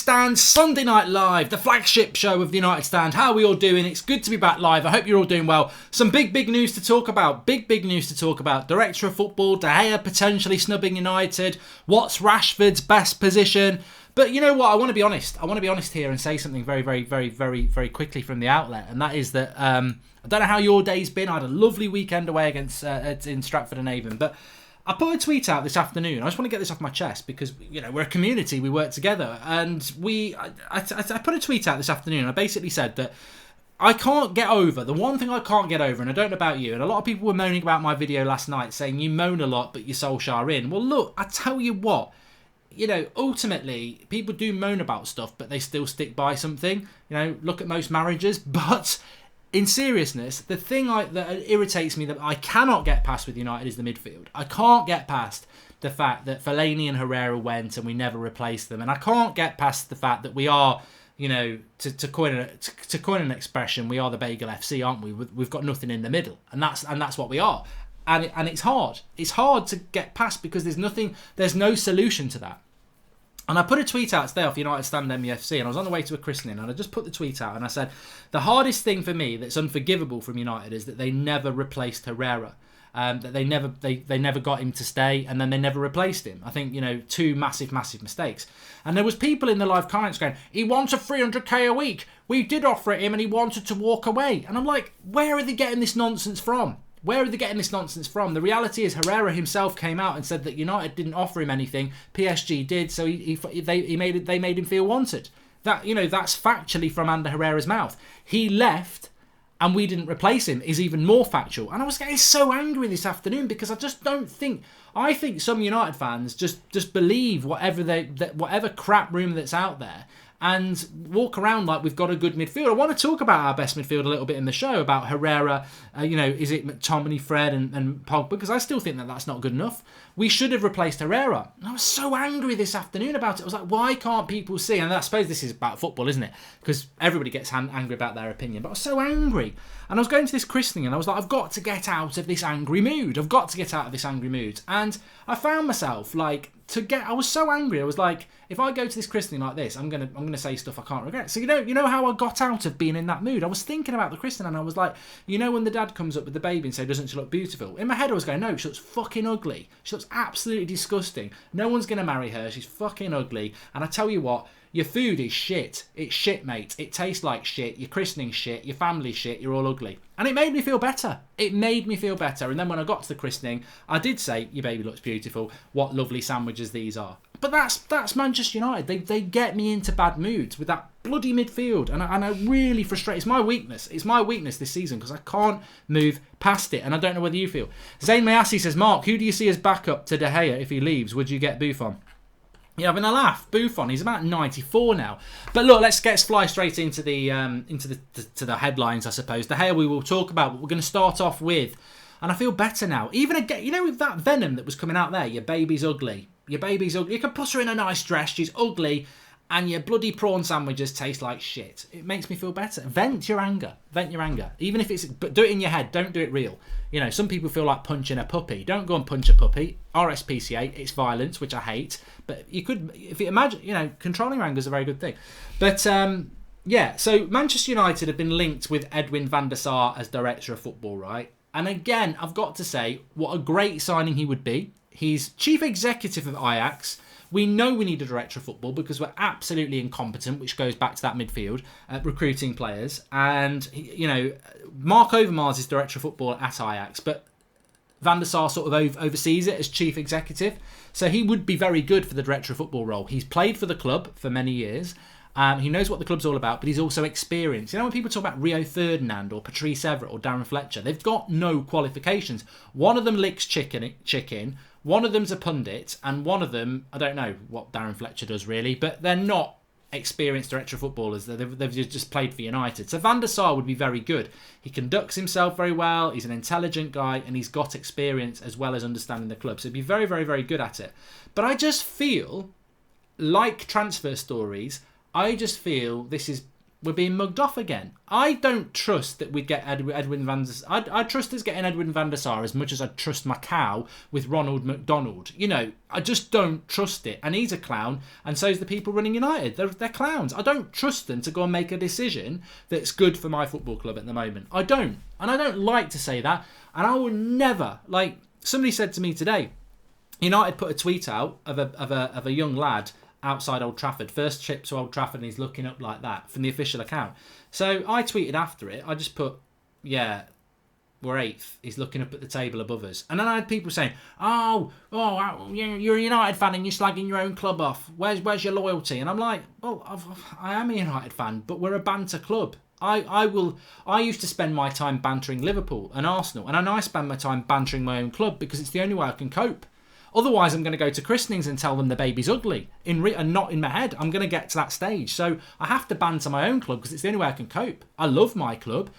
Stand Sunday Night Live, the flagship show of the United Stand. How are we all doing? It's good to be back live. I hope you're all doing well. Some big news to talk about. Big news to talk about. Director of Football, De Gea potentially snubbing United. What's Rashford's best position? But you know what? I want to be honest. I want to be honest here and say something very quickly from the outlet. And that is that I don't know how your day's been. I had a lovely weekend away against in Stratford-on-Avon. But I put a tweet out this afternoon. I just want to get this off my chest because, you know, we're a community. We work together. And I put a tweet out this afternoon. I basically said that I can't get over, the one thing I can't get over, and I don't know about you, and a lot of people were moaning about my video last night saying you moan a lot but you're Solskjaer in. Well, look, I tell you what. You know, ultimately, people do moan about stuff, but they still stick by something. You know, look at most marriages. But in seriousness, the thing that irritates me that I cannot get past with United is the midfield. I can't get past the fact that Fellaini and Herrera went and we never replaced them. And I can't get past the fact that we are, you know, to coin an expression, we are the Bagel FC, aren't we? We've got nothing in the middle. And that's what we are. And it's hard. It's hard to get past because there's no solution to that. And I put a tweet out today off United Stand MUFC, and I was on the way to a christening, and I just put the tweet out, and I said, the hardest thing for me that's unforgivable from United is that they never replaced Herrera. That they never got him to stay, and then they never replaced him. I think, you know, two massive mistakes. And there was people in the live comments going, he wants a 300k a week. We did offer it him, and he wanted to walk away. And I'm like, where are they getting this nonsense from? Where are they getting this nonsense from? The reality is Herrera himself came out and said that United didn't offer him anything. PSG did, so they made him feel wanted. That, you know, that's factually from Ander Herrera's mouth. He left and we didn't replace him is even more factual. And I was getting so angry this afternoon because I just don't think. I think some United fans just believe whatever crap rumour that's out there and walk around like we've got a good midfield. I want to talk about our best midfield a little bit in the show, about Herrera, you know, is it McTominay, Fred and Pogba? Because I still think that that's not good enough. We should have replaced Herrera. And I was so angry this afternoon about it. I was like, why can't people see? And I suppose this is about football, isn't it? Because everybody gets angry about their opinion. But I was so angry. And I was going to this christening and I was like, I've got to get out of this angry mood. And I found myself like, I was so angry. I was like, if I go to this christening like this, I'm gonna say stuff I can't regret. So you know how I got out of being in that mood. I was thinking about the christening and I was like, you know, when the dad comes up with the baby and says, doesn't she look beautiful? In my head I was going, no, she looks fucking ugly. She looks absolutely disgusting. No one's gonna marry her. She's fucking ugly. And I tell you what, your food is shit. It's shit, mate. It tastes like shit. Your christening's shit. Your family's shit. You're all ugly. And it made me feel better. And then when I got to the christening, I did say, your baby looks beautiful. What lovely sandwiches these are. But that's Manchester United. They get me into bad moods with that bloody midfield. And I really frustrate. It's my weakness. It's my weakness this season because I can't move past it. And I don't know whether you feel. Zayn Mayassi says, Mark, who do you see as backup to De Gea if he leaves? Would you get Buffon? You're having a laugh. Buffon, he's about 94 now. But look, let's fly straight into the headlines, I suppose. De Gea we will talk about, but we're going to start off with, and I feel better now. Even again, you know, with that venom that was coming out there, your baby's ugly. You can put her in a nice dress, she's ugly, and your bloody prawn sandwiches taste like shit. It makes me feel better. Vent your anger. Even if but do it in your head, don't do it real. You know, some people feel like punching a puppy. Don't go and punch a puppy. RSPCA, it's violence, which I hate. But you could, if you imagine, you know, controlling your anger is a very good thing. But, yeah, so Manchester United have been linked with Edwin van der Sar as Director of Football, right? And again, I've got to say, what a great signing he would be. He's Chief Executive of Ajax. We know we need a Director of Football because we're absolutely incompetent, which goes back to that midfield, recruiting players. And, you know, Mark Overmars is Director of Football at Ajax, but Van der Sar sort of oversees it as Chief Executive. So he would be very good for the Director of Football role. He's played for the club for many years. He knows what the club's all about, but he's also experienced. You know, when people talk about Rio Ferdinand or Patrice Evra or Darren Fletcher, they've got no qualifications. One of them licks chicken, one of them's a pundit, and one of them, I don't know what Darren Fletcher does really, but they're not experienced Director of Footballers. They've just played for United. So Van der Sar would be very good. He conducts himself very well, he's an intelligent guy, and he's got experience as well as understanding the club. So he'd be very, very, very good at it. But I just feel, like transfer stories, I just feel this is we're being mugged off again. I don't trust that we'd get Edwin van der Sar. I trust us getting Edwin van der Sar as much as I trust my cow with Ronald McDonald. You know, I just don't trust it. And he's a clown, and so's the people running United. They're clowns. I don't trust them to go and make a decision that's good for my football club at the moment. I don't. And I don't like to say that. And I will never, like, somebody said to me today, United put a tweet out of a young lad outside Old Trafford, first trip to Old Trafford, and he's looking up like that from the official account. So I tweeted after it, I just put, yeah, we're 8th. He's looking up at the table above us. And then I had people saying, oh, you're a United fan and you're slagging your own club off. Where's your loyalty? And I'm like, well, I am a United fan, but we're a banter club. I used to spend my time bantering Liverpool and Arsenal, and I spend my time bantering my own club because it's the only way I can cope. Otherwise, I'm going to go to christenings and tell them the baby's ugly, and not in my head. I'm going to get to that stage. So I have to banter my own club because it's the only way I can cope. I love my club.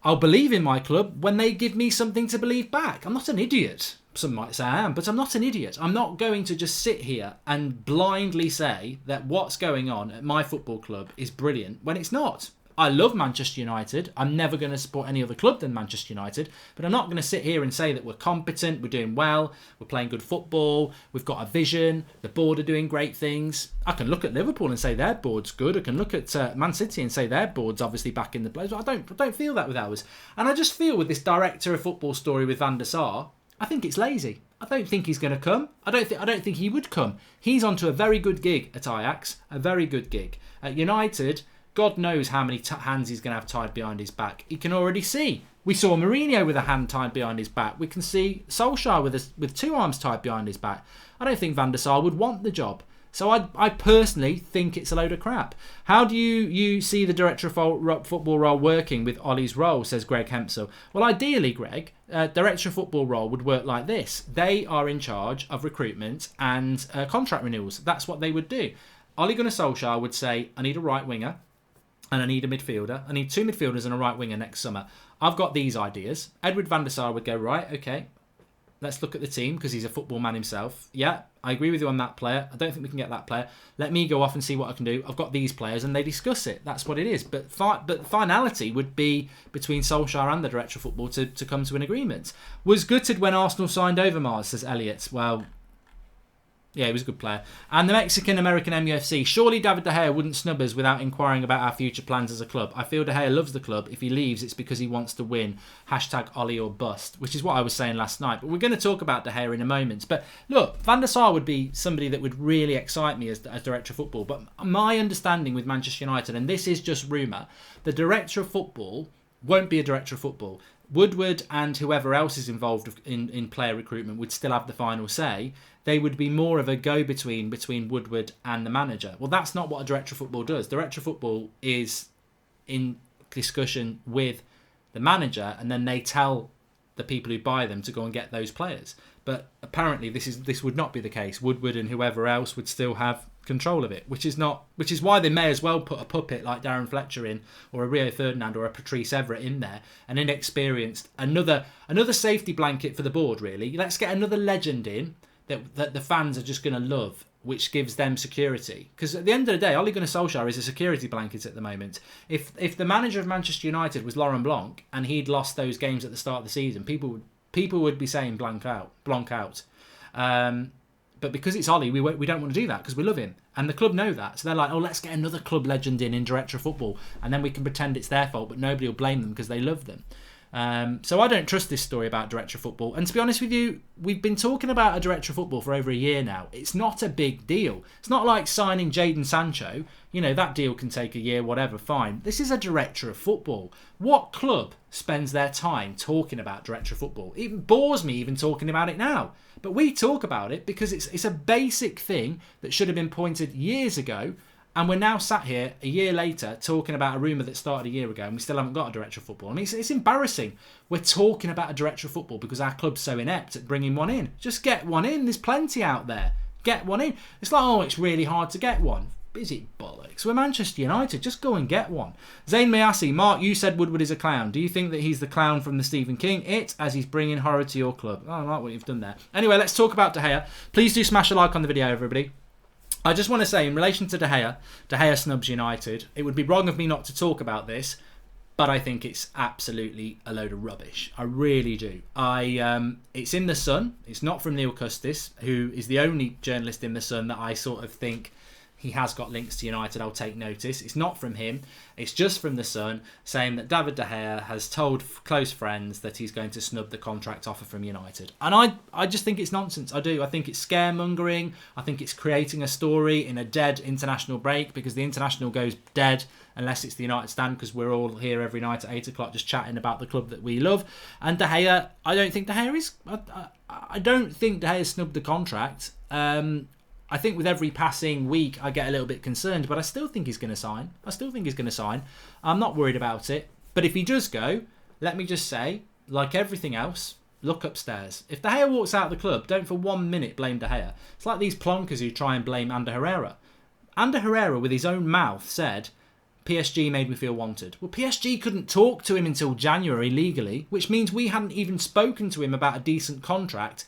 I'll believe in my club when they give me something to believe back. I'm not an idiot. Some might say I am, but I'm not an idiot. I'm not going to just sit here and blindly say that what's going on at my football club is brilliant when it's not. I love Manchester United. I'm never going to support any other club than Manchester United. But I'm not going to sit here and say that we're competent, we're doing well, we're playing good football, we've got a vision, the board are doing great things. I can look at Liverpool and say their board's good. I can look at Man City and say their board's obviously back in the place. I don't feel that with ours. And I just feel with this director of football story with Van der Sar, I think it's lazy. I don't think he's going to come. I don't think he would come. He's onto a very good gig at Ajax, a very good gig. At United, God knows how many hands he's going to have tied behind his back. He can already see. We saw Mourinho with a hand tied behind his back. We can see Solskjaer with 2 arms tied behind his back. I don't think Van der Sar would want the job. So I personally think it's a load of crap. How do you see the director of football role working with Ollie's role, says Greg Hempsel. Well, ideally, Greg, director of football role would work like this. They are in charge of recruitment and contract renewals. That's what they would do. Ole Gunnar Solskjaer would say, I need a right winger. And I need a midfielder. I need 2 midfielders and a right winger next summer. I've got these ideas. Edward van der Sar would go, right, okay, let's look at the team because he's a football man himself. Yeah, I agree with you on that player. I don't think we can get that player. Let me go off and see what I can do. I've got these players, and they discuss it. That's what it is. But finality would be between Solskjaer and the director of football to come to an agreement. Was gutted when Arsenal signed Overmars, says Elliot. Well, yeah, he was a good player. And the Mexican-American MUFC. Surely David De Gea wouldn't snub us without inquiring about our future plans as a club. I feel De Gea loves the club. If he leaves, it's because he wants to win. # Ollie or bust. Which is what I was saying last night. But we're going to talk about De Gea in a moment. But look, Van der Sar would be somebody that would really excite me as director of football. But my understanding with Manchester United, and this is just rumour, the director of football won't be a director of football. Woodward and whoever else is involved in player recruitment would still have the final say. They would be more of a go-between between Woodward and the manager. Well, that's not what a director of football does. Director of football is in discussion with the manager, and then they tell the people who buy them to go and get those players. But apparently this would not be the case. Woodward and whoever else would still have control of it, which is why they may as well put a puppet like Darren Fletcher in, or a Rio Ferdinand or a Patrice Everett in there, an inexperienced, another safety blanket for the board, really. Let's get another legend in that the fans are just going to love, which gives them security. Because at the end of the day, Ole Gunnar Solskjaer is a security blanket at the moment. If the manager of Manchester United was Laurent Blanc and he'd lost those games at the start of the season, people would be saying Blanc out. But because it's Ollie, we don't want to do that because we love him. And the club know that. So they're like, oh, let's get another club legend in director of football. And then we can pretend it's their fault, but nobody will blame them because they love them. So I don't trust this story about director of football. And to be honest with you, we've been talking about a director of football for over a year now. It's not a big deal. It's not like signing Jadon Sancho. You know, that deal can take a year, whatever, fine. This is a director of football. What club spends their time talking about director of football? It bores me even talking about it now. But we talk about it because it's a basic thing that should have been pointed years ago. And we're now sat here a year later talking about a rumour that started a year ago and we still haven't got a director of football. I mean, it's embarrassing. We're talking about a director of football because our club's so inept at bringing one in. Just get one in. There's plenty out there. Get one in. It's like, oh, it's really hard to get one. Is it bollocks? We're Manchester United. Just go and get one. Zayn Mayassi, Mark, you said Woodward is a clown. Do you think that he's the clown from the Stephen King as he's bringing horror to your club? Oh, I like what you've done there. Anyway, let's talk about De Gea. Please do smash a like on the video, everybody. I just want to say, in relation to De Gea snubs United, it would be wrong of me not to talk about this, but I think it's absolutely a load of rubbish. I really do. It's in The Sun. It's not from Neil Custis, who is the only journalist in The Sun that I sort of think he has got links to United. I'll take notice. It's not from him. It's just from The Sun, saying that David De Gea has told close friends that he's going to snub the contract offer from United. And I just think it's nonsense. I do. I think it's scaremongering. I think it's creating a story in a dead international break, because the international goes dead unless it's the United stand, because we're all here every night at 8 o'clock just chatting about the club that we love. And De Gea, I don't think De Gea is... I don't think De Gea snubbed the contract. I think with every passing week, I get a little bit concerned, but I still think he's going to sign. I'm not worried about it. But if he does go, let me just say, like everything else, look upstairs. If De Gea walks out of the club, don't for 1 minute blame De Gea. It's like these plonkers who try and blame Ander Herrera. Ander Herrera, with his own mouth, said, PSG made me feel wanted. Well, PSG couldn't talk to him until January legally, which means we hadn't even spoken to him about a decent contract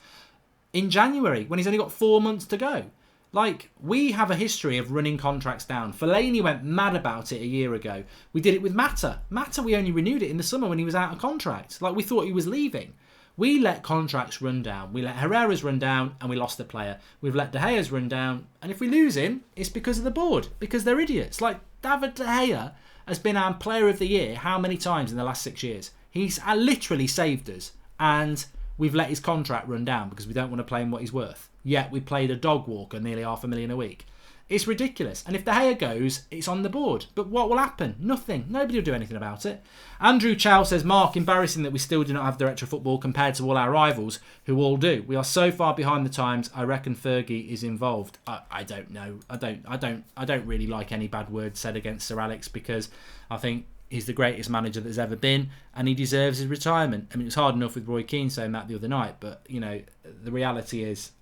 in January, when he's only got 4 months to go. Like, we have a history of running contracts down. Fellaini went mad about it a year ago. We did it with Mata. Mata, we only renewed it in the summer when he was out of contract. Like, we thought he was leaving. We let contracts run down. We let Herrera's run down and we lost the player. We've let De Gea's run down. And if we lose him, it's because of the board. Because they're idiots. Like, David De Gea has been our player of the year how many times in the last 6 years? He's literally saved us. And we've let his contract run down because we don't want to play him what he's worth. Yet we played a dog walker nearly $500,000 a week. It's ridiculous. And if De Gea goes, it's on the board. But what will happen? Nothing. Nobody will do anything about it. Andrew Chow says, Mark, embarrassing that we still do not have director of football compared to all our rivals who all do. We are so far behind the times. I reckon Fergie is involved. I don't know. I don't really like any bad words said against Sir Alex, because I think he's the greatest manager there's ever been, and he deserves his retirement. I mean, it was hard enough with Roy Keane saying that the other night, but you know, the reality is,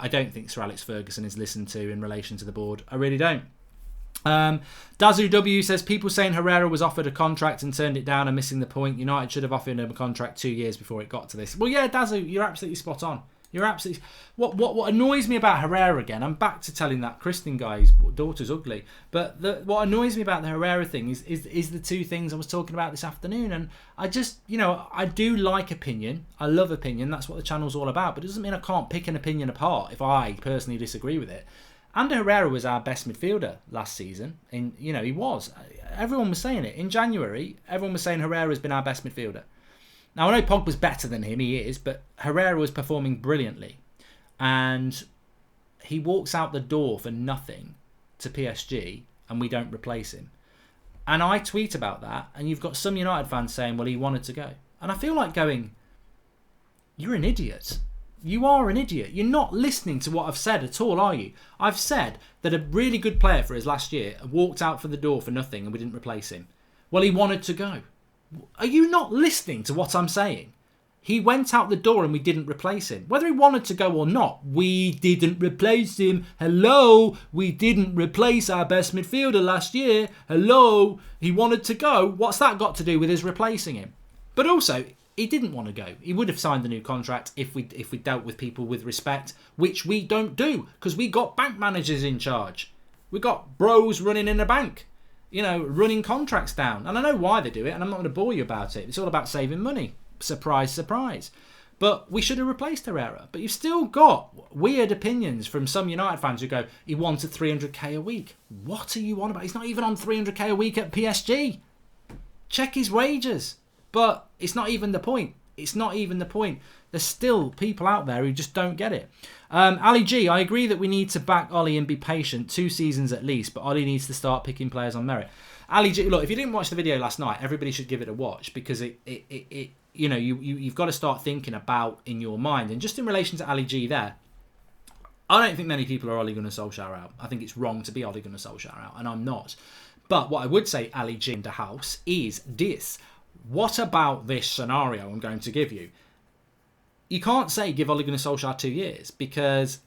I don't think Sir Alex Ferguson is listened to in relation to the board. I really don't. Dazu W says, people saying Herrera was offered a contract and turned it down are missing the point. United should have offered him a contract 2 years before it got to this. Well, yeah, Dazu, you're absolutely spot on. You're absolutely... What annoys me about Herrera, again, I'm back to telling that Kristen guy his daughter's ugly, but what annoys me about the Herrera thing is the two things I was talking about this afternoon. And I just, you know, I do like opinion. I love opinion. That's what the channel's all about. But it doesn't mean I can't pick an opinion apart if I personally disagree with it. Ander Herrera was our best midfielder last season. And, you know, he was. Everyone was saying it. In January, everyone was saying Herrera's been our best midfielder. Now, I know Pogba's better than him, he is, but Herrera was performing brilliantly. And he walks out the door for nothing to PSG, and we don't replace him. And I tweet about that, and you've got some United fans saying, well, he wanted to go. And I feel like going, you're an idiot. You are an idiot. You're not listening to what I've said at all, are you? I've said that a really good player for us last year walked out for the door for nothing, and we didn't replace him. Well, he wanted to go. Are you not listening to what I'm saying? He went out the door and we didn't replace him. Whether he wanted to go or not, we didn't replace him. Hello, we didn't replace our best midfielder last year. Hello, he wanted to go. What's that got to do with us replacing him? But also, he didn't want to go. He would have signed the new contract if we dealt with people with respect, which we don't do, because we got bank managers in charge. We got bros running in a bank, you know, running contracts down. And I know why they do it, and I'm not going to bore you about it. It's all about saving money. Surprise, surprise. But we should have replaced Herrera. But you've still got weird opinions from some United fans who go, he wanted 300k a week. What are you on about? He's not even on 300k a week at PSG. Check his wages. But it's not even the point. It's not even the point. There's still people out there who just don't get it. Ali G, I agree that we need to back Ollie and be patient. 2 seasons at least, but Ollie needs to start picking players on merit. Ali G, look, if you didn't watch the video last night, everybody should give it a watch, because it you know, you've got to start thinking about in your mind. And just in relation to Ali G there, I don't think many people are Ole Gunnar Solskjaer out. I think it's wrong to be Ole Gunnar Solskjaer out, and I'm not. But what I would say, Ali G in the house, is this. What about this scenario I'm going to give you? You can't say give Ole Gunnar Solskjaer 2 years, because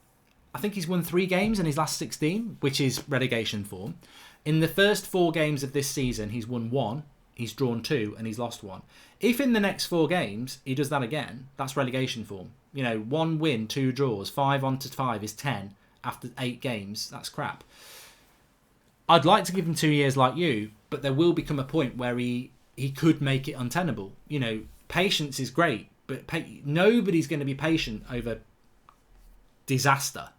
I think he's won 3 games in his last 16, which is relegation form. In the first 4 games of this season, he's won 1, he's drawn 2, and he's lost 1. If in the next 4 games he does that again, that's relegation form. You know, 1 win, 2 draws, 5 on to 5 is 10, after 8 games, that's crap. I'd like to give him 2 years like you, but there will become a point where he could make it untenable. You know, patience is great, but nobody's going to be patient over disaster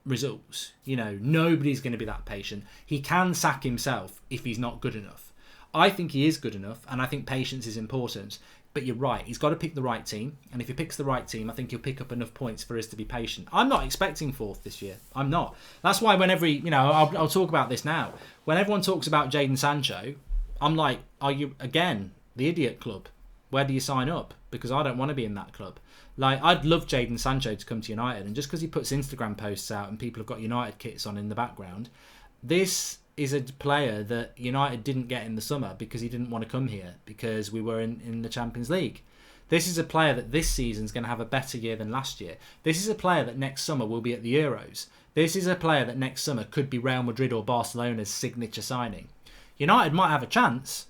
results. You know, nobody's going to be that patient. He can sack himself if he's not good enough. I think he is good enough, and I think patience is important. But you're right, he's got to pick the right team, and if he picks the right team, I think he'll pick up enough points for us to be patient. I'm not expecting 4th this year. I'm not. That's why whenever, I'll talk about this now. When everyone talks about Jadon Sancho, I'm like, are you, again, the idiot club? Where do you sign up? Because I don't want to be in that club. Like, I'd love Jadon Sancho to come to United, and just because he puts Instagram posts out and people have got United kits on in the background, this is a player that United didn't get in the summer because he didn't want to come here because we were in the Champions League. This is a player that this season's going to have a better year than last year. This is a player that next summer will be at the Euros. This is a player that next summer could be Real Madrid or Barcelona's signature signing. United might have a chance,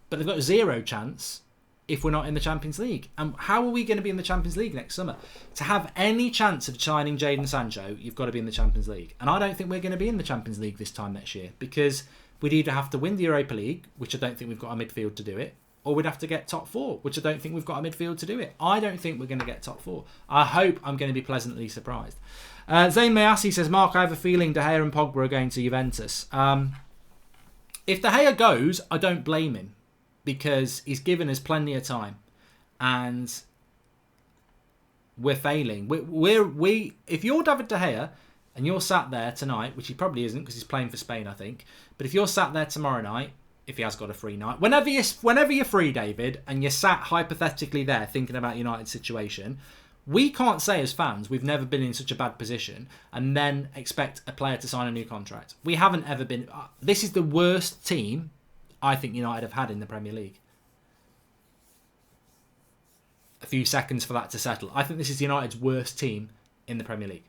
but they've got 0 chance if we're not in the Champions League. And how are we going to be in the Champions League next summer? To have any chance of signing Jadon Sancho, you've got to be in the Champions League. And I don't think we're going to be in the Champions League this time next year, because we'd either have to win the Europa League, which I don't think we've got a midfield to do it, or we'd have to get top 4, which I don't think we've got a midfield to do it. I don't think we're going to get top 4. I hope I'm going to be pleasantly surprised. Zayn Mayassi says, Mark, I have a feeling De Gea and Pogba are going to Juventus. If De Gea goes, I don't blame him, because he's given us plenty of time, and we're failing. If you're David De Gea and you're sat there tonight, which he probably isn't because he's playing for Spain, I think, but if you're sat there tomorrow night, if he has got a free night, whenever you're free, David, and you're sat hypothetically there thinking about United's situation, we can't say as fans we've never been in such a bad position and then expect a player to sign a new contract. We haven't ever been. This is the worst team I think United have had in the Premier League. A few seconds for that to settle. I think this is United's worst team in the Premier League.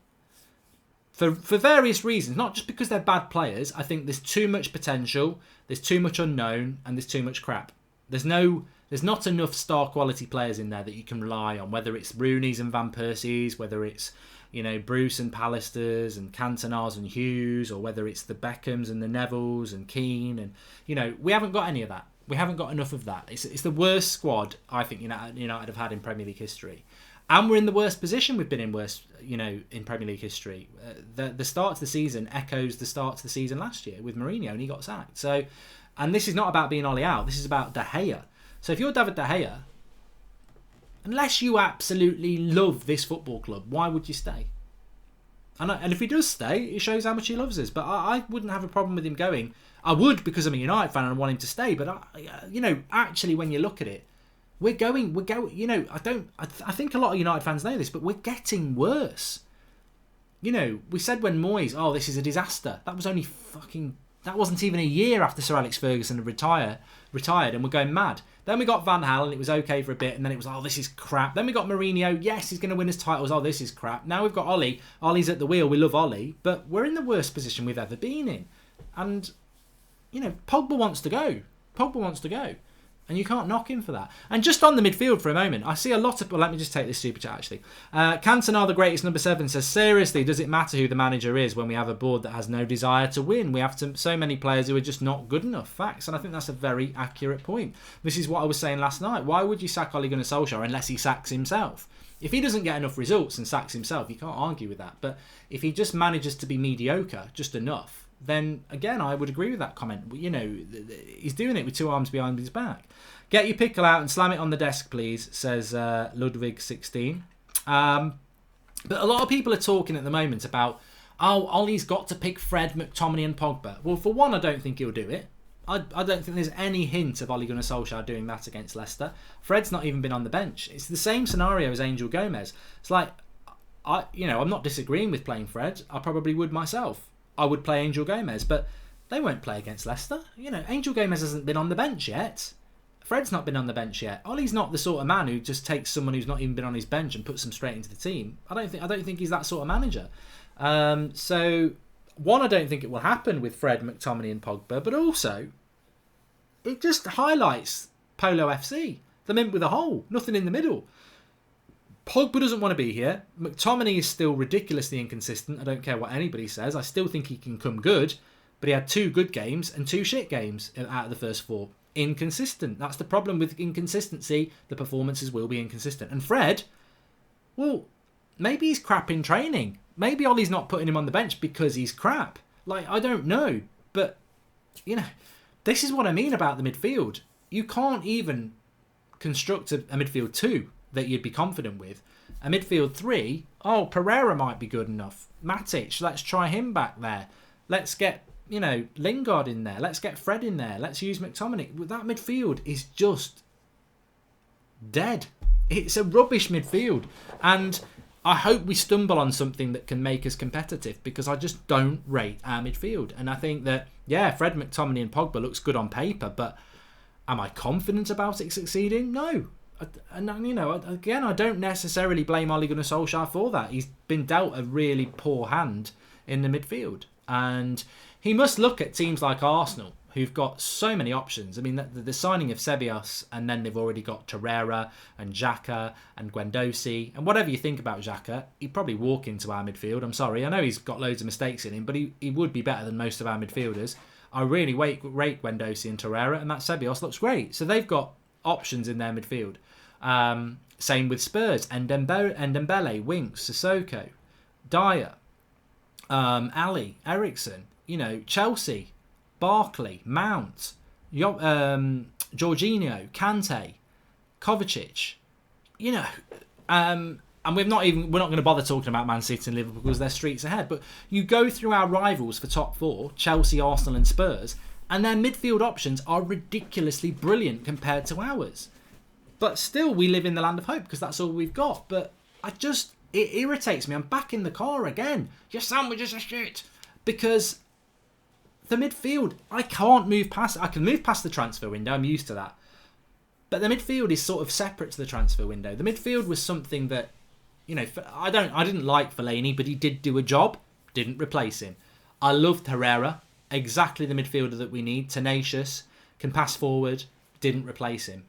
For various reasons, not just because they're bad players. I think there's too much potential, there's too much unknown, and there's too much crap. There's not enough star quality players in there that you can rely on, whether it's Rooney's and Van Persie's, whether it's, Bruce and Pallisters and Cantona's and Hughes, or whether it's the Beckhams and the Nevilles and Keane, and we haven't got any of that. We haven't got enough of that. It's the worst squad I think United have had in Premier League history, and we're in the worst position we've been in in Premier League history. The start to the season echoes the start to the season last year with Mourinho, and he got sacked. So, and this is not about being Ollie out. This is about De Gea. So if you're David De Gea, unless you absolutely love this football club, why would you stay? And if he does stay, it shows how much he loves us. But I wouldn't have a problem with him going. I would, because I'm a United fan and I want him to stay. But actually, when you look at it, we're going. I think a lot of United fans know this, but we're getting worse. We said when Moyes, this is a disaster. That wasn't even a year after Sir Alex Ferguson had retired, and we're going mad. Then we got Van Gaal, and it was okay for a bit, and then it was, this is crap. Then we got Mourinho, yes, he's going to win his titles, this is crap. Now we've got Ollie. Ollie's at the wheel, we love Ollie, but we're in the worst position we've ever been in. And, Pogba wants to go. And you can't knock him for that. And just on the midfield for a moment, I see a lot of... Well, let me just take this super chat, actually. Cantona, the greatest number 7, says, seriously, does it matter who the manager is when we have a board that has no desire to win? We have so many players who are just not good enough. Facts. And I think that's a very accurate point. This is what I was saying last night. Why would you sack Ole Gunnar Solskjaer unless he sacks himself? If he doesn't get enough results and sacks himself, you can't argue with that. But if he just manages to be mediocre, just enough, then, again, I would agree with that comment. He's doing it with 2 arms behind his back. Get your pickle out and slam it on the desk, please, says Ludwig16. But a lot of people are talking at the moment about, Ollie's got to pick Fred, McTominay and Pogba. Well, for one, I don't think he'll do it. I don't think there's any hint of Ole Gunnar Solskjaer doing that against Leicester. Fred's not even been on the bench. It's the same scenario as Angel Gomez. It's like, I'm not disagreeing with playing Fred. I probably would myself. I would play Angel Gomez, but they won't play against Leicester. Angel Gomez hasn't been on the bench yet. Fred's not been on the bench yet. Ollie's not the sort of man who just takes someone who's not even been on his bench and puts them straight into the team. I don't think he's that sort of manager. So, one, I don't think it will happen with Fred, McTominay and Pogba, but also, it just highlights Polo FC. The mint with a hole. Nothing in the middle. Pogba doesn't want to be here. McTominay is still ridiculously inconsistent. I don't care what anybody says. I still think he can come good. But he had 2 good games and 2 shit games out of the first 4. Inconsistent. That's the problem with inconsistency. The performances will be inconsistent. And Fred, well, maybe he's crap in training. Maybe Ollie's not putting him on the bench because he's crap. Like, I don't know. But, you know, this is what I mean about the midfield. You can't even construct a midfield 2 that you'd be confident with. A midfield 3, oh, Pereira might be good enough. Matic, let's try him back there. Let's get, you know, Lingard in there. Let's get Fred in there. Let's use McTominay. That midfield is just dead. It's a rubbish midfield. And I hope we stumble on something that can make us competitive, because I just don't rate our midfield. And I think that, yeah, Fred, McTominay and Pogba looks good on paper, but am I confident about it succeeding? No. And, you know, again, I don't necessarily blame Ole Gunnar Solskjaer for that. He's been dealt a really poor hand in the midfield. And he must look at teams like Arsenal, who've got so many options. I mean, the signing of Ceballos, and then they've already got Torreira and Xhaka and Guendouzi. And whatever you think about Xhaka, he'd probably walk into our midfield. I'm sorry, I know he's got loads of mistakes in him, but he would be better than most of our midfielders. I really rate Guendouzi and Torreira, and that Ceballos looks great. So they've got options in their midfield. Same with Spurs. And Dembele, Winks, Sissoko, Dyer, Ali, Ericsson, you know, Chelsea, Barkley, Mount, Jorginho, Kante, Kovacic, you know, and we're not going to bother talking about Man City and Liverpool because they're streets ahead. But you go through our rivals for top 4, Chelsea, Arsenal, and Spurs, and their midfield options are ridiculously brilliant compared to ours. But still, we live in the land of hope because that's all we've got. But it irritates me. I'm back in the car again. Your sandwiches are shit. Because the midfield, I can't move past. I can move past the transfer window. I'm used to that. But the midfield is sort of separate to the transfer window. The midfield was something that, you know, I didn't like Fellaini, but he did do a job. Didn't replace him. I loved Herrera. Exactly the midfielder that we need. Tenacious, can pass forward. Didn't replace him.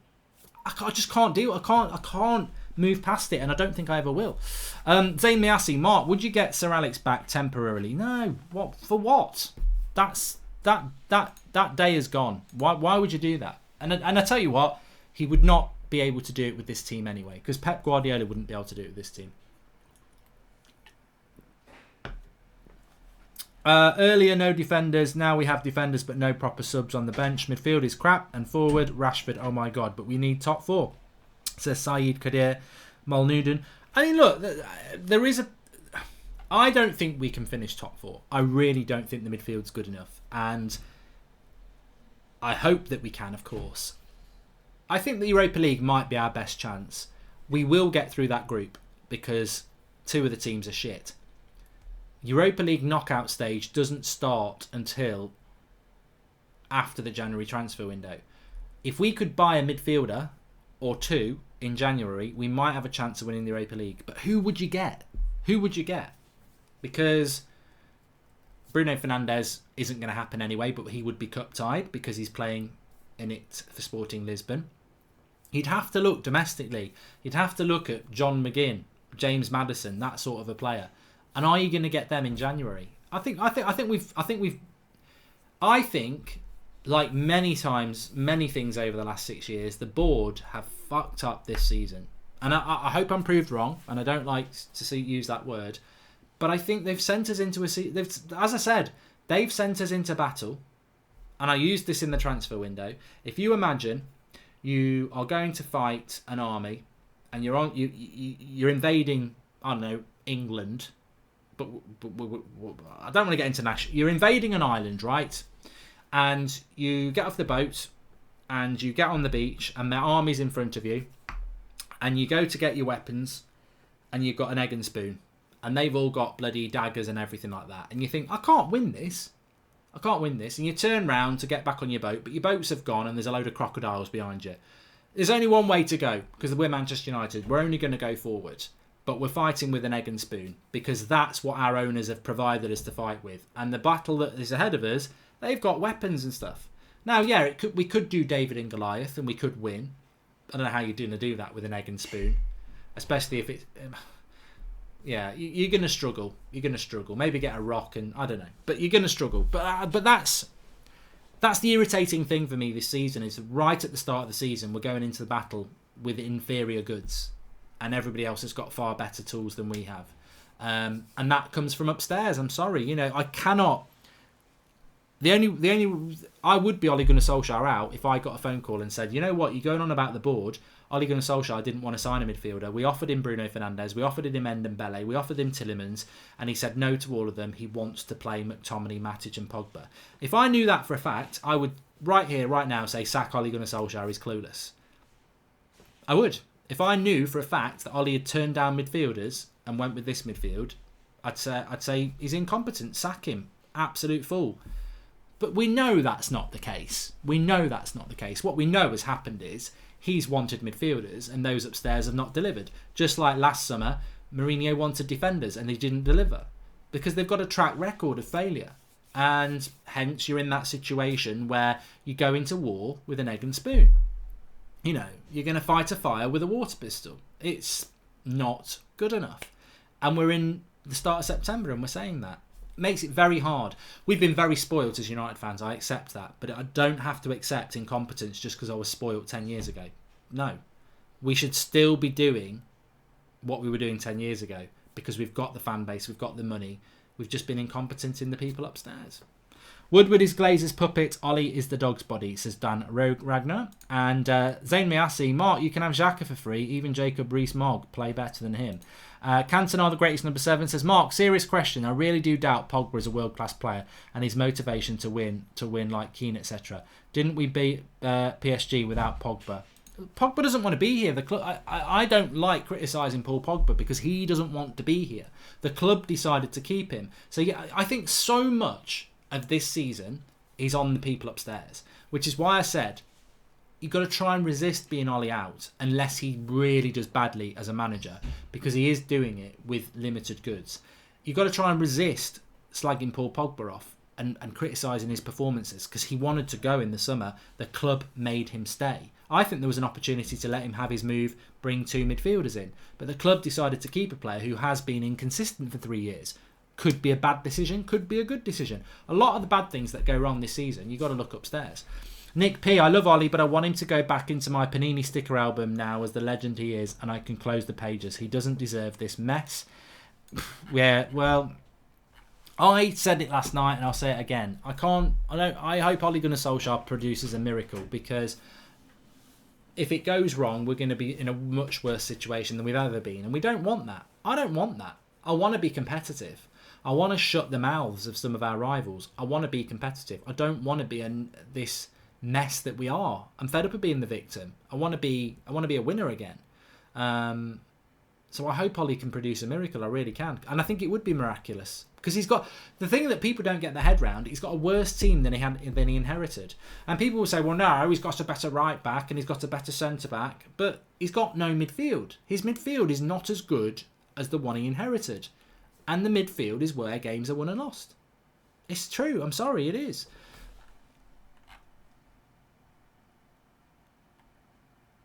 I just can't deal. I can't move past it, and I don't think I ever will. Zayn Miasi, Mark, would you get Sir Alex back temporarily? No. What for? What? That day is gone. Why would you do that? And I tell you what, he would not be able to do it with this team anyway, because Pep Guardiola wouldn't be able to do it with this team. Earlier, no defenders. Now we have defenders, but no proper subs on the bench. Midfield is crap, and forward, Rashford, oh my God. But we need top 4, says Saeed Kadir Mulnuden. I mean, look, there is a... I don't think we can finish top 4. I really don't think the midfield's good enough. And I hope that we can, of course. I think the Europa League might be our best chance. We will get through that group because 2 of the teams are shit. Europa League knockout stage doesn't start until after the January transfer window. If we could buy a midfielder or 2 in January, we might have a chance of winning the Europa League. But who would you get? Who would you get? Because Bruno Fernandes isn't going to happen anyway, but he would be cup tied because he's playing in it for Sporting Lisbon. He'd have to look domestically. He'd have to look at John McGinn, James Maddison, that sort of a player. And are you going to get them in January? I think like many times, many things over the last 6 years, the board have fucked up this season. And I hope I'm proved wrong, and I don't like to use that word. But I think they've sent us into as I said, they've sent us into battle. And I used this in the transfer window. If you imagine you are going to fight an army, and you're invading, I don't know, England. But I don't want to get into national. You're invading an island, right? And you get off the boat and you get on the beach and the army's in front of you and you go to get your weapons and you've got an egg and spoon and they've all got bloody daggers and everything like that. And you think, I can't win this. And you turn round to get back on your boat, but your boats have gone and there's a load of crocodiles behind you. There's only one way to go because we're Manchester United. We're only going to go forward. But we're fighting with an egg and spoon because that's what our owners have provided us to fight with. And the battle that is ahead of us, they've got weapons and stuff. Now, yeah, we could do David and Goliath and we could win. I don't know how you're going to do that with an egg and spoon. especially if it's... yeah, you're going to struggle. You're going to struggle. Maybe get a rock and... I don't know. But you're going to struggle. But that's the irritating thing for me this season, is right at the start of the season, we're going into the battle with inferior goods. And everybody else has got far better tools than we have. And that comes from upstairs. I'm sorry. You know, I cannot... The only I would be Ole Gunnar Solskjaer out if I got a phone call and said, you know what, you're going on about the board. Ole Gunnar Solskjaer didn't want to sign a midfielder. We offered him Bruno Fernandes, we offered him Ndombele, we offered him Tielemans, and he said no to all of them. He wants to play McTominay, Matic and Pogba. If I knew that for a fact, I would right here, right now, say sack Ole Gunnar Solskjaer, he's clueless. I would. If I knew for a fact that Ole had turned down midfielders and went with this midfield, I'd say he's incompetent. Sack him. Absolute fool. But we know that's not the case. We know that's not the case. What we know has happened is he's wanted midfielders and those upstairs have not delivered. Just like last summer, Mourinho wanted defenders and they didn't deliver because they've got a track record of failure. And hence you're in that situation where you go into war with an egg and spoon. You know, you're going to fight a fire with a water pistol. It's not good enough. And we're in the start of September and we're saying that. Makes it very hard. We've been very spoilt as United fans. I accept that. But I don't have to accept incompetence just because I was spoilt 10 years ago. No. We should still be doing what we were doing 10 years ago because we've got the fan base, we've got the money. We've just been incompetent in the people upstairs. Woodward is Glazer's puppet. Ollie is the dog's body, says Dan Ragnar. And Zayn Miasi, Mark, you can have Xhaka for free. Even Jacob Rees-Mogg play better than him. Cantona, the greatest number 7, says, Mark, serious question. I really do doubt Pogba is a world-class player and his motivation to win like Keane, etc. Didn't we beat PSG without Pogba? Pogba doesn't want to be here. The club. I don't like criticising Paul Pogba because he doesn't want to be here. The club decided to keep him. So yeah, I think so much of this season is on the people upstairs, which is why I said you've got to try and resist being Ollie out unless he really does badly as a manager, because he is doing it with limited goods. You've got to try and resist slagging Paul Pogba off and criticising his performances because he wanted to go in the summer. The club made him stay. I think there was an opportunity to let him have his move, bring 2 midfielders in, but the club decided to keep a player who has been inconsistent for 3 years. Could be a bad decision, could be a good decision. A lot of the bad things that go wrong this season, you've got to look upstairs. Nick P, I love Ollie, but I want him to go back into my Panini sticker album now as the legend he is, and I can close the pages. He doesn't deserve this mess. Yeah, well, I said it last night and I'll say it again. I hope Ole Gunnar Solskjaer produces a miracle, because if it goes wrong, we're going to be in a much worse situation than we've ever been, and we don't want that. I don't want that. I want to be competitive. I want to shut the mouths of some of our rivals. I want to be competitive. I don't want to be this mess that we are. I'm fed up of being the victim. I want to be a winner again. So I hope Ollie can produce a miracle. I really can, and I think it would be miraculous because he's got the thing that people don't get their head round. He's got a worse team than he inherited, and people will say, "Well, no, he's got a better right back and he's got a better centre back," but he's got no midfield. His midfield is not as good as the one he inherited, and the midfield is where games are won and lost. It's true. I'm sorry, it is.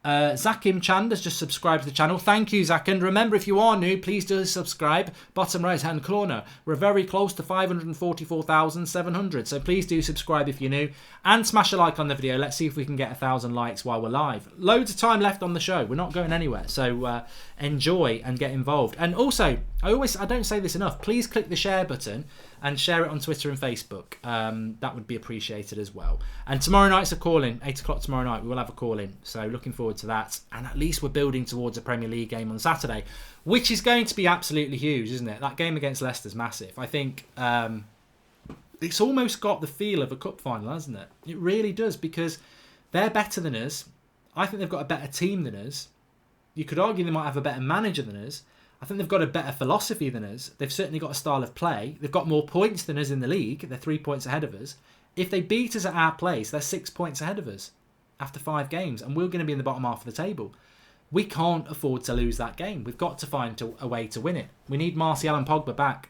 Zakim Chand has just subscribed to the channel. Thank you, Zak. And remember, if you are new, please do subscribe. Bottom right hand corner. We're very close to 544,700. So please do subscribe if you're new. And smash a like on the video. Let's see if we can get 1,000 likes while we're live. Loads of time left on the show. We're not going anywhere. So enjoy and get involved. And also, I don't say this enough. Please click the share button and share it on Twitter and Facebook. That would be appreciated as well. And tomorrow night's a call-in. 8 o'clock tomorrow night, we will have a call-in. So looking forward to that. And at least we're building towards a Premier League game on Saturday, which is going to be absolutely huge, isn't it? That game against Leicester's massive. I think it's almost got the feel of a cup final, hasn't it? It really does, because they're better than us. I think they've got a better team than us. You could argue they might have a better manager than us. I think they've got a better philosophy than us. They've certainly got a style of play. They've got more points than us in the league. They're 3 points ahead of us. If they beat us at our place, they're 6 points ahead of us after 5 games. And we're going to be in the bottom half of the table. We can't afford to lose that game. We've got to find a way to win it. We need Martial and Pogba back.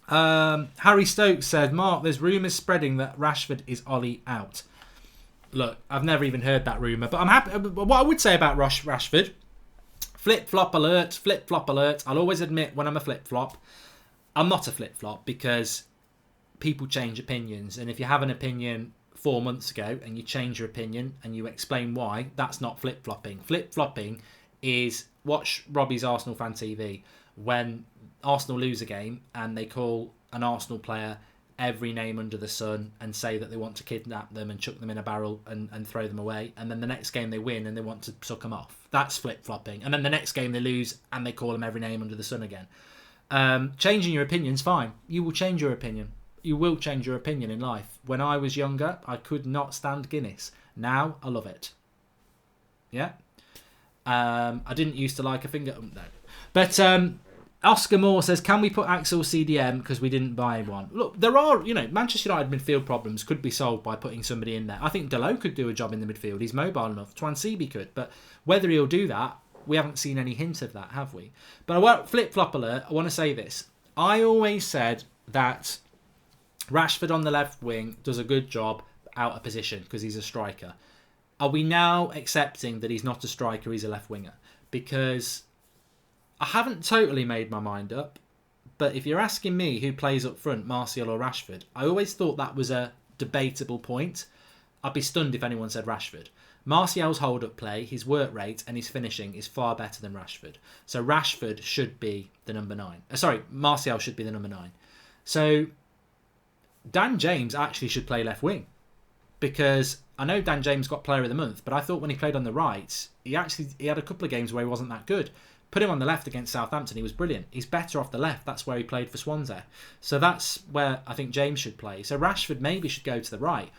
Harry Stokes said, Mark, there's rumours spreading that Rashford is Ollie out. Look, I've never even heard that rumour, but I'm happy. What I would say about Rashford, flip-flop alert, flip-flop alert. I'll always admit when I'm a flip-flop. I'm not a flip-flop because people change opinions. And if you have an opinion 4 months ago and you change your opinion and you explain why, that's not flip-flopping. Flip-flopping is watch Robbie's Arsenal Fan TV when Arsenal lose a game and they call an Arsenal player every name under the sun and say that they want to kidnap them and chuck them in a barrel and throw them away, and then the next game they win and they want to suck them off. That's flip-flopping. And then the next game they lose and they call them every name under the sun again. Changing your opinion's fine. You will change your opinion. You will change your opinion in life. When I was younger, I could not stand Guinness. Now I love it. Yeah. I didn't used to like a finger. No. But Oscar Moore says, can we put Axel CDM because we didn't buy one? Look, there are, Manchester United midfield problems could be solved by putting somebody in there. I think Delo could do a job in the midfield. He's mobile enough. Twansibi could. But whether he'll do that, we haven't seen any hint of that, have we? But I want flip-flop alert. I want to say this. I always said that Rashford on the left wing does a good job out of position because he's a striker. Are we now accepting that he's not a striker, he's a left winger? Because I haven't totally made my mind up, but if you're asking me who plays up front, Martial or Rashford, I always thought that was a debatable point. I'd be stunned if anyone said Rashford. Martial's hold-up play, his work rate and his finishing is far better than Rashford. So Rashford should be the number 9. Martial should be the number 9. So Dan James actually should play left wing. Because I know Dan James got Player of the Month, but I thought when he played on the right, he had a couple of games where he wasn't that good. Put him on the left against Southampton, he was brilliant. He's better off the left. That's where he played for Swansea. So that's where I think James should play. So Rashford maybe should go to the right.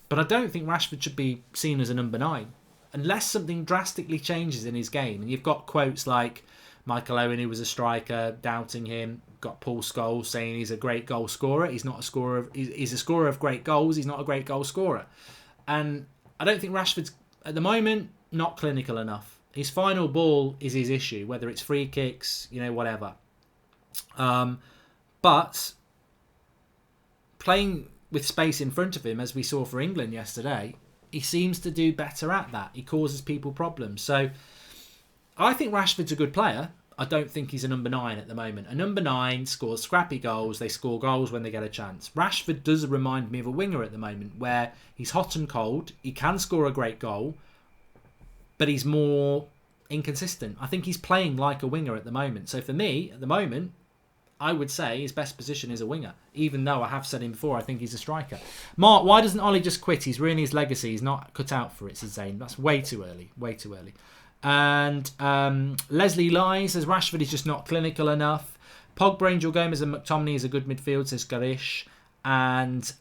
But I don't think Rashford should be seen as a number 9. Unless something drastically changes in his game. And you've got quotes like Michael Owen, who was a striker, doubting him. Got Paul Scholes saying he's a great goal scorer. He's not a scorer. He's a scorer of great goals. He's not a great goal scorer. And I don't think Rashford's, at the moment, not clinical enough. His final ball is his issue, whether it's free kicks, whatever. But playing with space in front of him, as we saw for England yesterday, he seems to do better at that. He causes people problems. So I think Rashford's a good player. I don't think he's a number 9 at the moment. A number 9 scores scrappy goals. They score goals when they get a chance. Rashford does remind me of a winger at the moment where he's hot and cold. He can score a great goal, but he's more inconsistent. I think he's playing like a winger at the moment. So for me, at the moment, I would say his best position is a winger, even though I have said him before, I think he's a striker. Mark, why doesn't Ollie just quit? He's ruining his legacy. He's not cut out for it, says Zane. That's way too early. Way too early. And Leslie Lai says Rashford is just not clinical enough. Pogba, Angel Gomez and McTominay is a good midfield, says Garish. And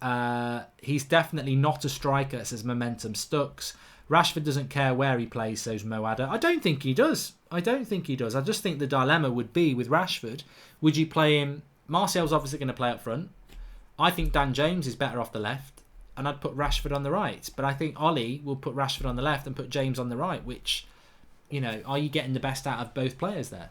he's definitely not a striker, says Momentum Stux. Rashford doesn't care where he plays, says Moada. I don't think he does. I just think the dilemma would be with Rashford. Would you play him? Martial's obviously going to play up front. I think Dan James is better off the left. And I'd put Rashford on the right. But I think Ollie will put Rashford on the left and put James on the right. Which, are you getting the best out of both players there?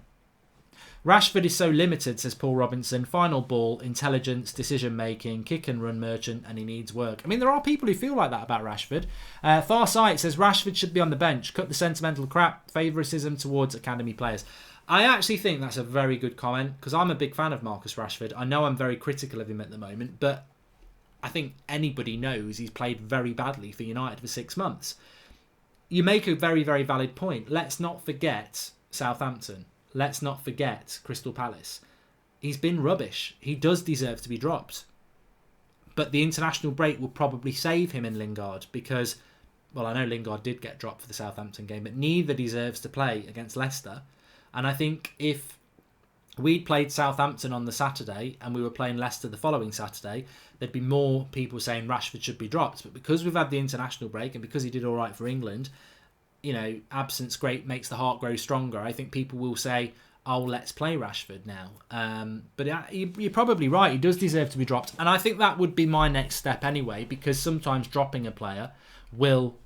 Rashford is so limited, says Paul Robinson. Final ball, intelligence, decision-making, kick and run merchant, and he needs work. I mean, there are people who feel like that about Rashford. Farsight says Rashford should be on the bench. Cut the sentimental crap, favouritism towards academy players. I actually think that's a very good comment because I'm a big fan of Marcus Rashford. I know I'm very critical of him at the moment, but I think anybody knows he's played very badly for United for 6 months. You make a very, very valid point. Let's not forget Southampton. Let's not forget Crystal Palace. He's been rubbish. He does deserve to be dropped. But the international break will probably save him in Lingard because, well, I know Lingard did get dropped for the Southampton game, but neither deserves to play against Leicester. And I think if we'd played Southampton on the Saturday and we were playing Leicester the following Saturday, there'd be more people saying Rashford should be dropped. But because we've had the international break and because he did all right for England, absence great makes the heart grow stronger. I think people will say, oh, let's play Rashford now. But you're probably right. He does deserve to be dropped. And I think that would be my next step anyway, because sometimes dropping a player will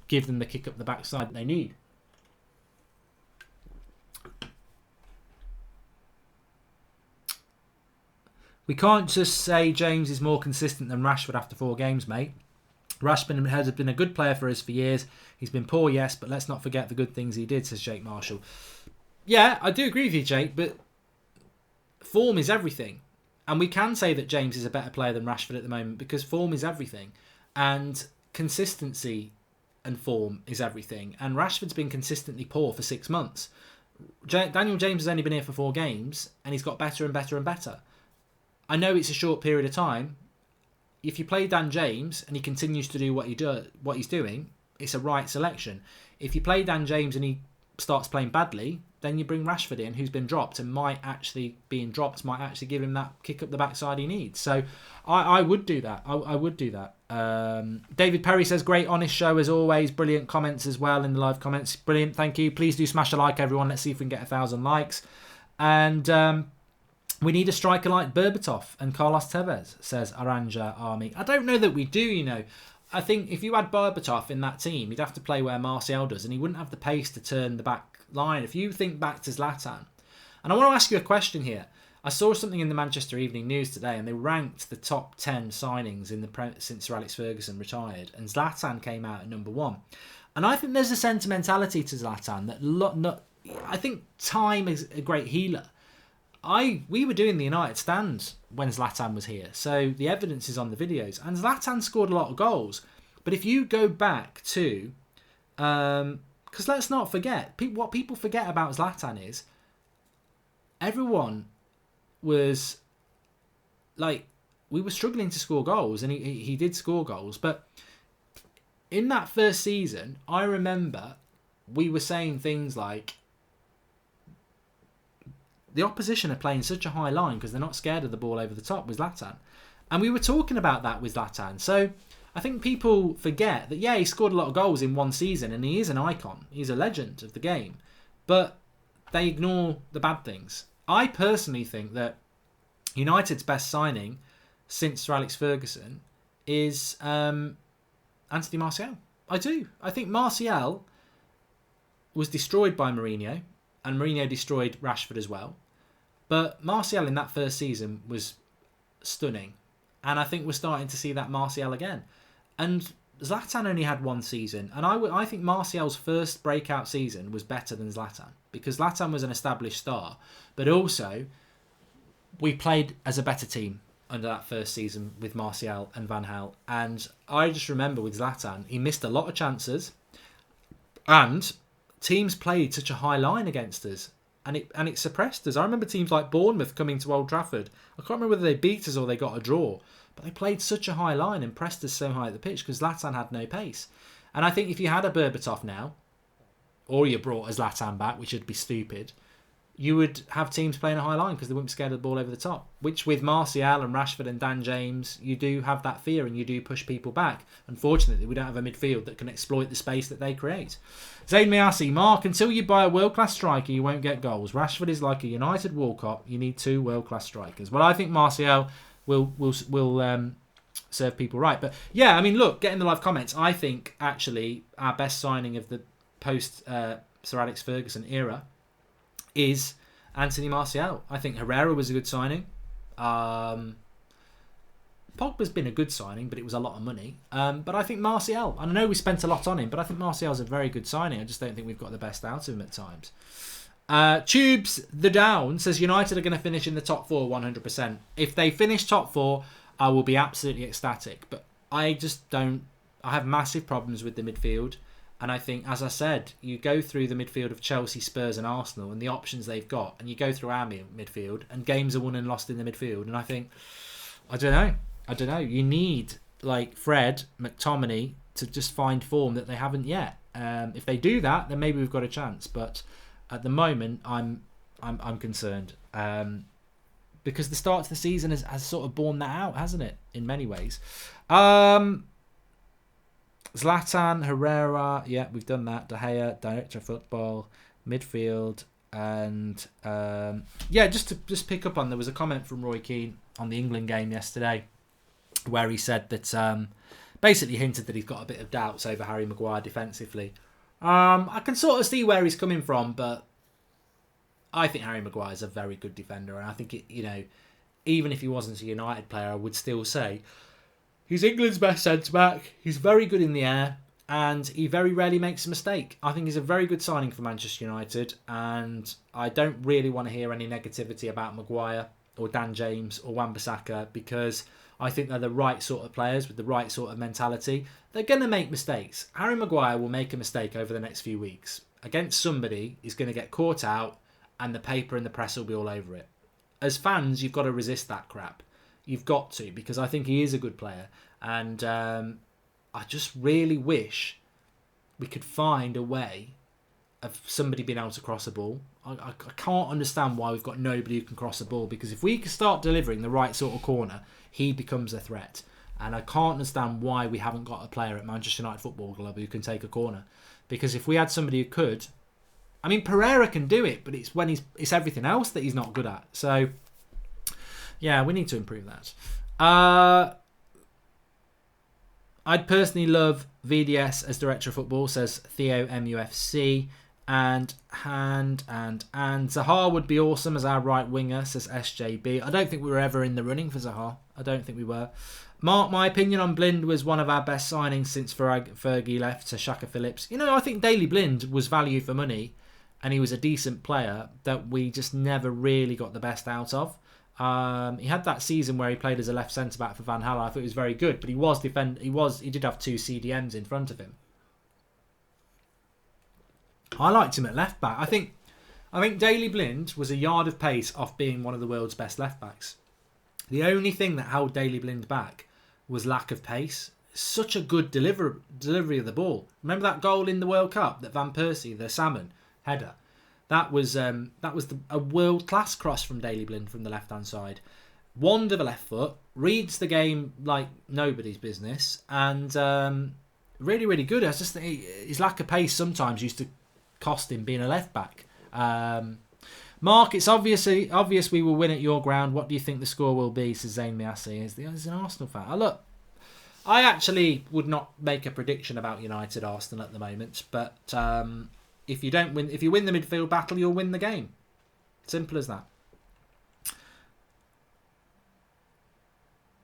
give them the kick up the backside they need. We can't just say James is more consistent than Rashford after 4 games, mate. Rashford has been a good player for us for years. He's been poor, yes, but let's not forget the good things he did, says Jake Marshall. Yeah, I do agree with you, Jake, but form is everything. And we can say that James is a better player than Rashford at the moment because form is everything. And consistency and form is everything. And Rashford's been consistently poor for 6 months. Daniel James has only been here for 4 games and he's got better and better and better. I know it's a short period of time. If you play Dan James and he continues to do what he's doing, it's a right selection. If you play Dan James and he starts playing badly, then you bring Rashford in, who's been dropped and might actually give him that kick up the backside he needs. So I would do that. I would do that. David Perry says, great, honest show as always. Brilliant comments as well in the live comments. Brilliant, thank you. Please do smash a like, everyone. Let's see if we can get 1,000 likes. And we need a striker like Berbatov and Carlos Tevez, says Aranja Army. I don't know that we do, you know. I think if you had Berbatov in that team, he'd have to play where Martial does, and he wouldn't have the pace to turn the back line. If you think back to Zlatan, and I want to ask you a question here. I saw something in the Manchester Evening News today, and they ranked the top 10 signings in since Sir Alex Ferguson retired, and Zlatan came out at number 1. And I think there's a sentimentality to Zlatan that I think time is a great healer. We were doing the United stand when Zlatan was here, so the evidence is on the videos, and Zlatan scored a lot of goals. But if you go back to, because let's not forget, what people forget about Zlatan is everyone was like, we were struggling to score goals, and he did score goals. But in that first season, I remember we were saying things like, the opposition are playing such a high line because they're not scared of the ball over the top with Zlatan. And we were talking about that with Zlatan. So I think people forget that, yeah, he scored a lot of goals in one season and he is an icon. He's a legend of the game. But they ignore the bad things. I personally think that United's best signing since Sir Alex Ferguson is Anthony Martial. I do. I think Martial was destroyed by Mourinho, and Mourinho destroyed Rashford as well. But Martial in that first season was stunning. And I think we're starting to see that Martial again. And Zlatan only had 1 season. And I think Martial's first breakout season was better than Zlatan. Because Zlatan was an established star. But also, we played as a better team under that first season with Martial and Van Gaal. And I just remember with Zlatan, he missed a lot of chances. And teams played such a high line against us, and it suppressed us. I remember teams like Bournemouth coming to Old Trafford. I can't remember whether they beat us or they got a draw, but they played such a high line and pressed us so high at the pitch because Zlatan had no pace. And I think if you had a Berbatov now, or you brought a Zlatan back, which would be stupid, you would have teams playing a high line because they wouldn't be scared of the ball over the top. Which with Martial and Rashford and Dan James, you do have that fear and you do push people back. Unfortunately, we don't have a midfield that can exploit the space that they create. Zayn Miasi, Mark, until you buy a world-class striker, you won't get goals. Rashford is like a United Walcott. You need 2 world-class strikers. Well, I think Martial will serve people right. But yeah, I mean, look, get in the live comments. I think actually our best signing of the post Sir Alex Ferguson era is Anthony Martial. I think Herrera was a good signing. Pogba's been a good signing, but it was a lot of money. But I think Martial, I know we spent a lot on him, but I think Martial's a very good signing. I just don't think we've got the best out of him at times. Tubes the Down says United are going to finish in the top 4 100%. If they finish top 4, I will be absolutely ecstatic. But I just don't. I have massive problems with the midfield. And I think, as I said, you go through the midfield of Chelsea, Spurs and Arsenal and the options they've got, and you go through our midfield and games are won and lost in the midfield. And I think, I don't know. You need, like, Fred, McTominay to just find form that they haven't yet. If they do that, then maybe we've got a chance. But at the moment, I'm concerned. Because the start to the season has sort of borne that out, hasn't it? In many ways. Zlatan, Herrera, yeah, we've done that. De Gea, director of football, midfield, and just to pick up on, there was a comment from Roy Keane on the England game yesterday, where he said that basically hinted that he's got a bit of doubts over Harry Maguire defensively. I can sort of see where he's coming from, but I think Harry Maguire is a very good defender, and I think even if he wasn't a United player, I would still say He's England's best centre-back. He's very good in the air, and he very rarely makes a mistake. I think he's a very good signing for Manchester United, and I don't really want to hear any negativity about Maguire or Dan James or Wan-Bissaka, because I think they're the right sort of players with the right sort of mentality. They're going to make mistakes. Harry Maguire will make a mistake over the next few weeks. Against somebody, he's going to get caught out, and the paper and the press will be all over it. As fans, you've got to resist that crap. You've got to, because I think he is a good player. And I just really wish we could find a way of somebody being able to cross a ball. I can't understand why we've got nobody who can cross a ball, because if we can start delivering the right sort of corner, he becomes a threat. And I can't understand why we haven't got a player at Manchester United Football Club who can take a corner. Because if we had somebody who could... I mean, Pereira can do it, but it's when it's everything else that he's not good at. So, yeah, we need to improve that. I'd personally love VDS as director of football, says Theo MUFC. And Zaha would be awesome as our right winger, says SJB. I don't think we were ever in the running for Zaha. I don't think we were. Mark, my opinion on Blind was one of our best signings since Fergie left to Shaka Phillips. You know, I think Daley Blind was value for money, and he was a decent player that we just never really got the best out of. He had that season where he played as a left centre back for Van Hal. I thought he was very good, but he did have two CDMs in front of him. I liked him at left back. I think Daley Blind was a yard of pace off being one of the world's best left backs. The only thing that held Daley Blind back was lack of pace. Such a good delivery of the ball. Remember that goal in the World Cup that Van Persie, the salmon header? That was a world class cross from Daley Blind from the left hand side. Wand of the left foot, reads the game like nobody's business, and really, really good. I just think his lack of pace sometimes used to cost him being a left back. Mark, it's obvious we will win at your ground. What do you think the score will be? Says Zayn Miassi. He's an Arsenal fan. Look, I actually would not make a prediction about United Arsenal at the moment, but if you win the midfield battle, you'll win the game. Simple as that.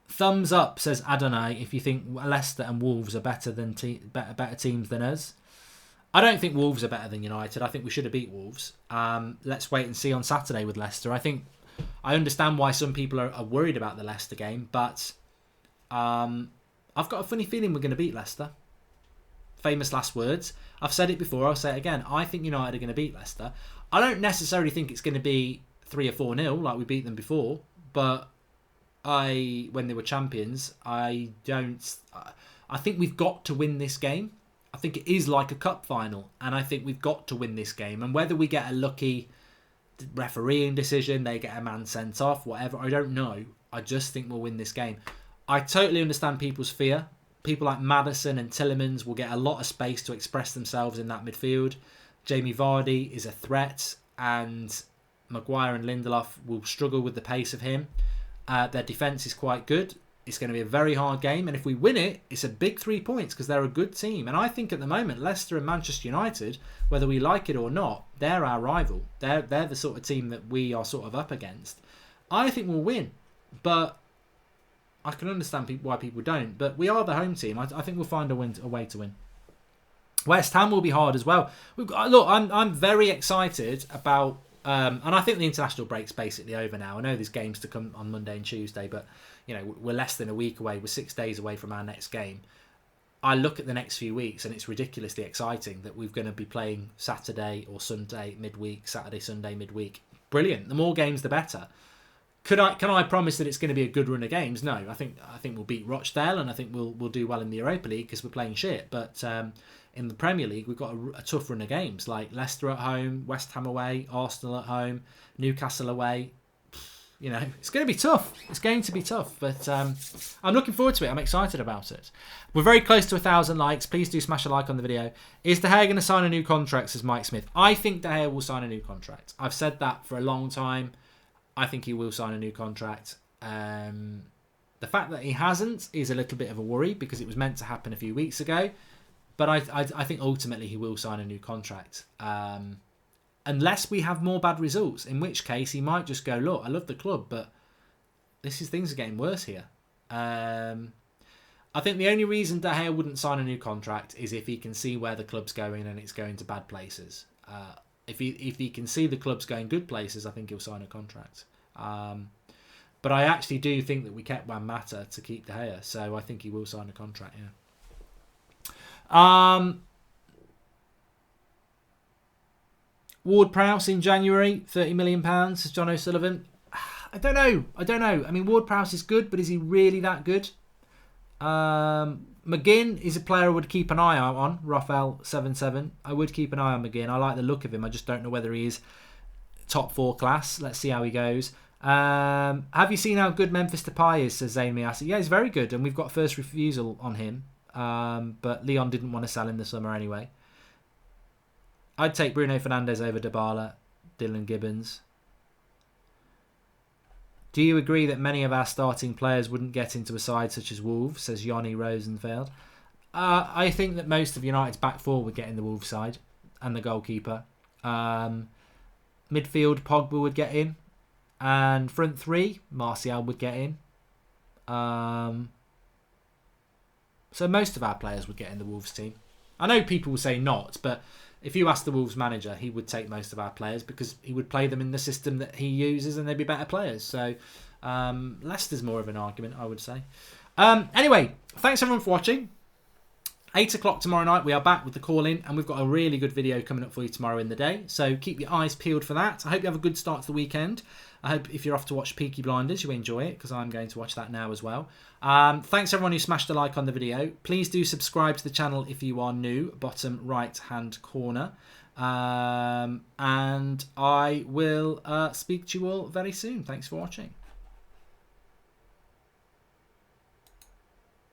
Thumbs up, says Adonai, if you think Leicester and Wolves are better teams than us. I don't think Wolves are better than United. I think we should have beat Wolves. Let's wait and see on Saturday with Leicester. I understand why some people are worried about the Leicester game, but I've got a funny feeling we're going to beat Leicester. Famous last words. I've said it before, I'll say it again. I think United are going to beat Leicester. I don't necessarily think it's going to be 3 or 4-0 like we beat them before, but when they were champions, I think we've got to win this game. I think it is like a cup final, and I think we've got to win this game. And whether we get a lucky refereeing decision, they get a man sent off, whatever, I don't know. I just think we'll win this game. I totally understand people's fear. People like Maddison and Tielemans will get a lot of space to express themselves in that midfield. Jamie Vardy is a threat, and Maguire and Lindelof will struggle with the pace of him. Their defence is quite good. It's going to be a very hard game, and if we win it, it's a big 3 points because they're a good team. And I think at the moment, Leicester and Manchester United, whether we like it or not, they're our rival. They're the sort of team that we are sort of up against. I think we'll win, but I can understand why people don't. But we are the home team. I think we'll find a way to win. West Ham will be hard as well. I'm very excited about, and I think the international break's basically over now. I know there's games to come on Monday and Tuesday, but we're less than a week away. We're 6 days away from our next game. I look at the next few weeks, and it's ridiculously exciting that we're going to be playing Saturday or Sunday midweek, Saturday, Sunday midweek. Brilliant. The more games, the better. Can I promise that it's going to be a good run of games? No, I think we'll beat Rochdale, and I think we'll do well in the Europa League because we're playing shit. But in the Premier League, we've got a tough run of games like Leicester at home, West Ham away, Arsenal at home, Newcastle away. It's going to be tough. It's going to be tough, but I'm looking forward to it. I'm excited about it. We're very close to 1,000 likes. Please do smash a like on the video. Is De Gea going to sign a new contract, says Mike Smith? I think De Gea will sign a new contract. I've said that for a long time. I think he will sign a new contract. The fact that he hasn't is a little bit of a worry because it was meant to happen a few weeks ago. But I think ultimately he will sign a new contract. Unless we have more bad results, in which case he might just go, look, I love the club, but things are getting worse here. I think the only reason De Gea wouldn't sign a new contract is if he can see where the club's going and it's going to bad places. If he can see the club's going good places, I think he'll sign a contract. But I actually do think that we kept Juan Mata to keep De Gea, so I think he will sign a contract, yeah. Ward-Prowse in January, £30 million, says John O'Sullivan. I don't know. I mean, Ward-Prowse is good, but is he really that good? McGinn is a player I would keep an eye out on. Raphael77. I would keep an eye on McGinn. I like the look of him. I just don't know whether he is top 4 class. Let's see how he goes. Have you seen how good Memphis Depay is, says Zayn Miasi? Yeah, he's very good, and we've got first refusal on him. But Leon didn't want to sell him this summer anyway. I'd take Bruno Fernandes over Dybala, Dylan Gibbons. Do you agree that many of our starting players wouldn't get into a side such as Wolves, says Yoni Rosenfeld? I think that most of United's back four would get in the Wolves side, and the goalkeeper. Midfield, Pogba would get in. And front three, Martial would get in. So most of our players would get in the Wolves team. I know people will say not, but if you ask the Wolves manager, he would take most of our players because he would play them in the system that he uses and they'd be better players. So Leicester's more of an argument, I would say. Anyway, thanks everyone for watching. 8 o'clock tomorrow night, we are back with the call-in, and we've got a really good video coming up for you tomorrow in the day. So keep your eyes peeled for that. I hope you have a good start to the weekend. I hope if you're off to watch Peaky Blinders, you enjoy it, because I'm going to watch that now as well. Thanks everyone who smashed a like on the video. Please do subscribe to the channel if you are new, bottom right-hand corner. And I will speak to you all very soon. Thanks for watching.